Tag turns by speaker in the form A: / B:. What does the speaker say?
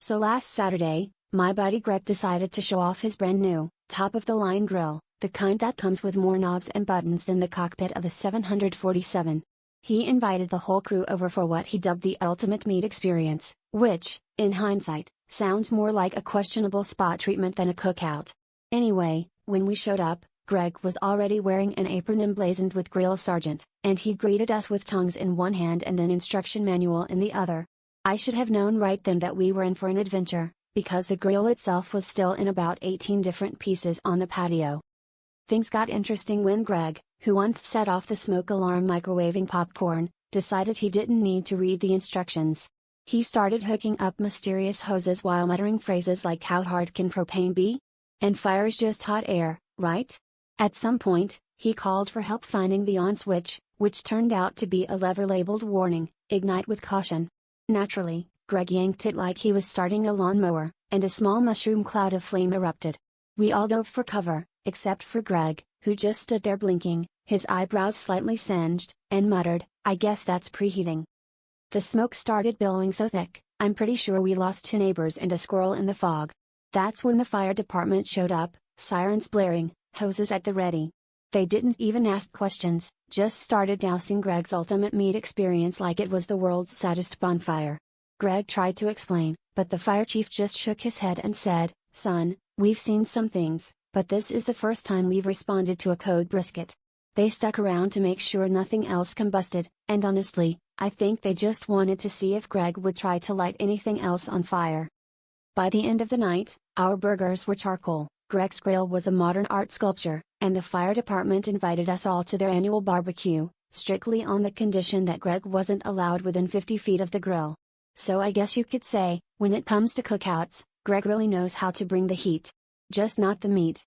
A: So last Saturday, my buddy Greg decided to show off his brand new, top-of-the-line grill, the kind that comes with more knobs and buttons than the cockpit of a 747. He invited the whole crew over for what he dubbed the ultimate meat experience, which, in hindsight, sounds more like a questionable spa treatment than a cookout. Anyway, when we showed up, Greg was already wearing an apron emblazoned with Grill Sergeant, and he greeted us with tongs in one hand and an instruction manual in the other. I should have known right then that we were in for an adventure, because the grill itself was still in about 18 different pieces on the patio. Things got interesting when Greg, who once set off the smoke alarm microwaving popcorn, decided he didn't need to read the instructions. He started hooking up mysterious hoses while muttering phrases like "How hard can propane be?" and "Fire's just hot air, right?" At some point, he called for help finding the on switch, which turned out to be a lever labeled "Warning, ignite with caution." Naturally, Greg yanked it like he was starting a lawnmower, and a small mushroom cloud of flame erupted. We all dove for cover, except for Greg, who just stood there blinking, his eyebrows slightly singed, and muttered, "I guess that's preheating." The smoke started billowing so thick, I'm pretty sure we lost 2 neighbors and a squirrel in the fog. That's when the fire department showed up, sirens blaring, hoses at the ready. They didn't even ask questions, just started dousing Greg's ultimate meat experience like it was the world's saddest bonfire. Greg tried to explain, but the fire chief just shook his head and said, "Son, we've seen some things, but this is the first time we've responded to a code brisket." They stuck around to make sure nothing else combusted, and honestly, I think they just wanted to see if Greg would try to light anything else on fire. By the end of the night, our burgers were charcoal, Greg's grill was a modern art sculpture, and the fire department invited us all to their annual barbecue, strictly on the condition that Greg wasn't allowed within 50 feet of the grill. So I guess you could say, when it comes to cookouts, Greg really knows how to bring the heat. Just not the meat.